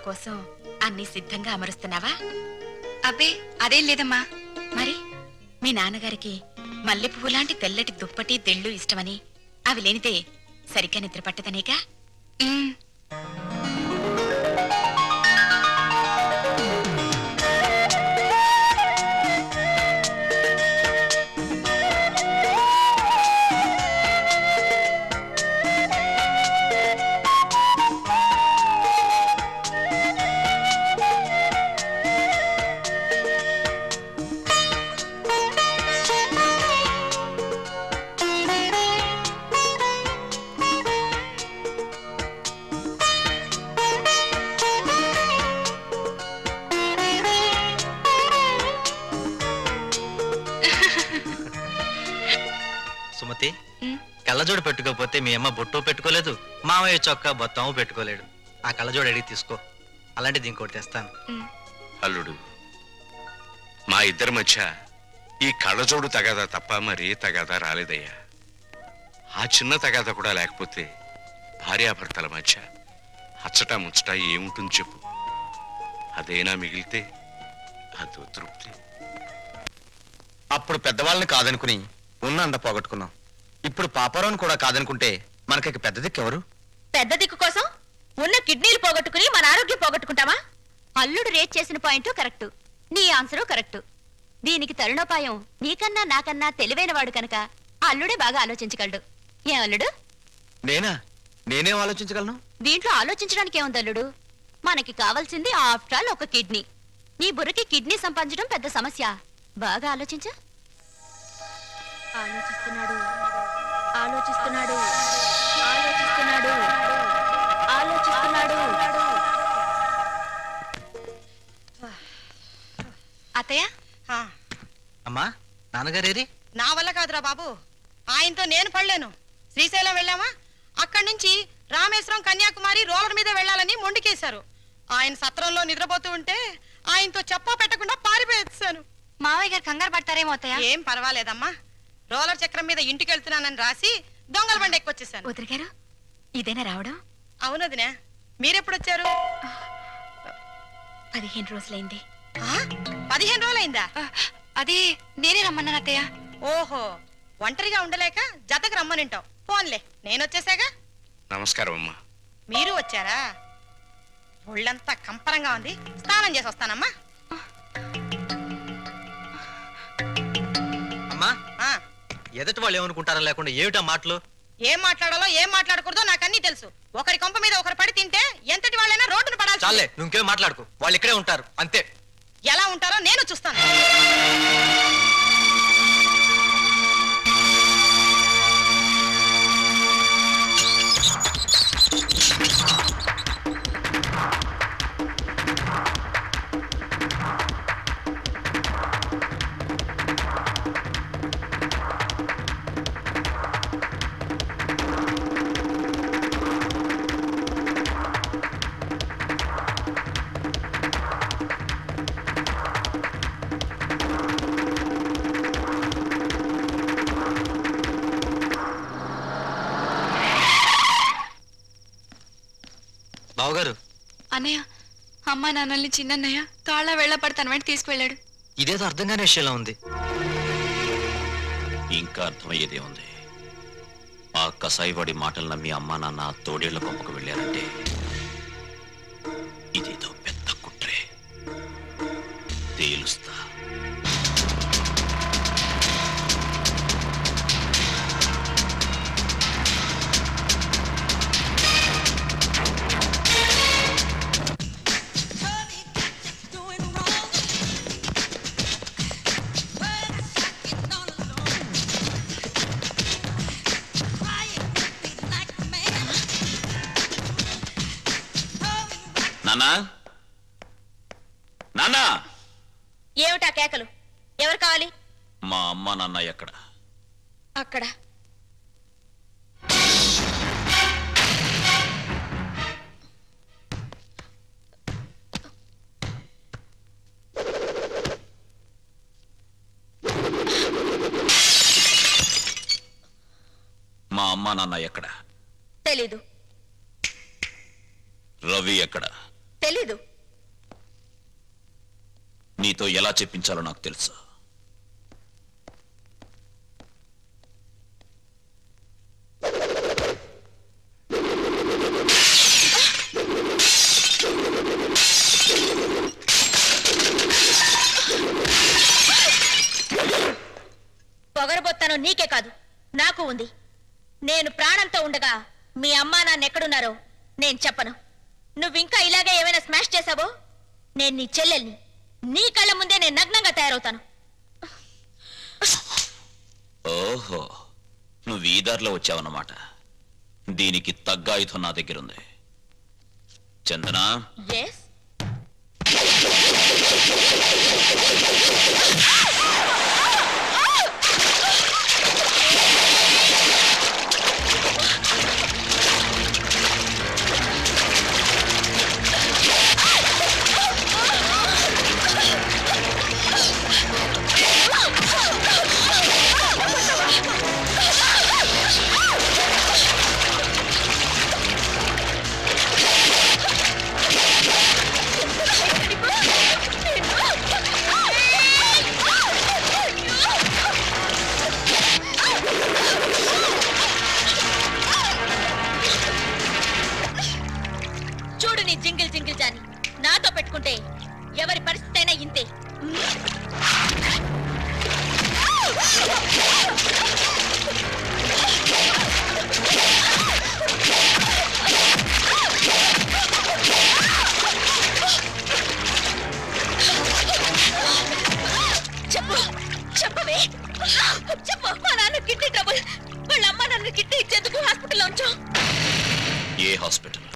కోసం అన్ని సిద్ధంగా అమరుస్తున్నావా? అబ్బే అదేం లేదమ్మా. మరి మీ నాన్నగారికి మల్లె పువ్వు లాంటి తెల్లటి దుప్పటి తెళ్ళు ఇష్టమని, అవి లేనిదే సరిగ్గా నిద్ర పట్టదనేగా? సుమతి, కళ్ళజోడు పెట్టుకోకపోతే మీ అమ్మ బొట్టు పెట్టుకోలేదు, మామయ్య చొక్కా బొత్తాము పెట్టుకోలేడు. ఆ కళ్ళజోడు అడిగి తీసుకో, అలాంటిది ఇంకోటి తెస్తాను. అల్లుడు, మా ఇద్దరి మధ్య ఈ కళ్ళజోడు తగాదా తప్ప మరీ తగాదా రాలేదయ్యా. ఆ చిన్న తగాదా కూడా లేకపోతే భార్యాభర్తల మధ్య అచ్చట ముచ్చట ఏముంటుంది చెప్పు? అదేనా మిగిలితే అదో తృప్తి. అప్పుడు పెద్దవాళ్ళని కాదనుకుని ఉన్న అంద పోగొట్టుకున్నాం. ఇప్పుడు పాపారావుని కూడా కాదనుకుంటే మనకి పెద్ద దిక్కు ఎవరు? పెద్ద దిక్కు కోసం ఉన్న కిడ్నీలు పోగొట్టుకుని మన ఆరోగ్యం పోగొట్టుకుంటావా? అల్లుడు రేట్ చేసిన పాయింట్ కరెక్ట్, నీ ఆన్సరు కరెక్ట్. దీనికి తరుణోపాయం నీకన్నా నాకన్నా తెలివైన వాడు కనుక అల్లుడే బాగా ఆలోచించగలడు. ఏం అల్లుడు? నేనేం ఆలోచించగలను? దీంట్లో ఆలోచించడానికి ఏముంది అల్లుడు? మనకి కావాల్సింది ఆఫ్టర్ ఆల్ ఒక కిడ్నీ. నీ బుర్రకి కిడ్నీ సంపాదించడం పెద్ద సమస్య. బాగా ఆలోచించు. ఆలోచిస్తున్నాడు ఆలోచిస్తున్నాడు ఆలోచిస్తున్నాడు ఆలోచిస్తున్నాడు. అత్తయ్య, అమ్మా, నాన్నగారేరి? నా వల్ల కాదురా బాబు, ఆయనతో నేను పడలేను. శ్రీశైలం వెళ్ళామా, అక్కడి నుంచి రామేశ్వరం కన్యాకుమారి రోలర్ మీద వెళ్ళాలని మొండికేశారు. ఆయన సత్రంలో నిద్రపోతూ ఉంటే ఆయనతో చెప్పా పెట్టకుండా పారిపోయేసాను. మావయ్య గారు కంగారు పడతారేమో అత్తయ్య. ఏం పర్వాలేదమ్మా, రోలర్ చక్రం మీద ఇంటికి వెళ్తున్నానని రాసి దొంగల బండి ఎక్కొచ్చేసాను. వదిన గారు, ఇదేనా రావడం? అవును వదినా, మీరెప్పుడొచ్చారు? 15 రోజులైంది. 15 రోజులైందా? అది నేనే రమ్మన్నాను అత్తయ్య. ఓహో, ఒంటరిగా ఉండలేక జతకు రమ్మనింటావు. ఫోన్లే, నేనొచ్చేసాగా. నమస్కారం అమ్మా. మీరు వచ్చారా? ఒళ్ళంతా కంపరంగా ఉంది, స్నానం చేసి వస్తానమ్మా. అమ్మా, ఎదటి వాళ్ళు ఏమనుకుంటారో లేకుండా ఏమిటా మాటలు? ఏం మాట్లాడాలో ఏం మాట్లాడకూడదో నాకన్నీ తెలుసు. ఒకరి కొంప మీద ఒకరు పడి తింటే ఎంతటి వాళ్ళైనా రోడ్డును పడాలి. చాలే, నువ్వేం మాట్లాడుకో, వాళ్ళు ఇక్కడే ఉంటారు అంతే. ఎలా ఉంటారో నేను చూస్తాను. బావగారు, అన్నయ్య, అమ్మా నాన్నల్ని చిన్నన్నయ్య కాళ్ళ వెళ్ళపడి తన వెంట తీసుకువెళ్ళాడు. ఇదేదో అర్థం కాని విషయంలో ఉంది. ఇంకా అర్థమయ్యేదే ఉంది. ఆ కసాయివాడి మాటలు నమ్మి అమ్మా నాన్న తోడేళ్ల కొంపకు వెళ్ళారంటే ఇదేదో పెద్ద కుట్రే. తేలుస్తా. నాన్నా, నాన్నా! ఏమిటా కేకలు? ఎవరు కావాలి? మా అమ్మ నాన్న ఎక్కడ? అక్కడ. మా అమ్మ నాన్న ఎక్కడ? తెలీదు. రవి ఎక్కడ? తెలీదు. నీతో ఎలా చెప్పించాలో నాకు తెలుసు. పొగరబోత్తాను నీకే కాదు, నాకు ఉంది. నేను ప్రాణంతో ఉండగా మీ అమ్మా నాన్న ఎక్కడున్నారో నేను చెప్పను. నువ్వింకా ఇలాగే ఏమైనా స్మాష్ చేశావో నేను నీ చెల్లెల్ని, నీ కళ్ళ ముందే నేను నగ్నంగా తయారవుతాను. ఓహో, నువ్వు ఈ దారిలో వచ్చావన్నమాట. దీనికి తగ్గ ఆయుధం నా దగ్గరుంది. చందన, ఎస్, చూడు నీ జింగిల్ జింగిల్ జాని. నాతో పెట్టుకుంటే ఎవరి పరిస్థితి అయినా ఇంతే. చెప్పు, చెప్పవే, చెప్పు. మా నాన్న కిడ్నీ ట్రబుల్. వాళ్ళ అమ్మ నన్ను కిడ్నీ ఇచ్చేందుకు హాస్పిటల్లో ఉంచు. ఏ హాస్పిటల్?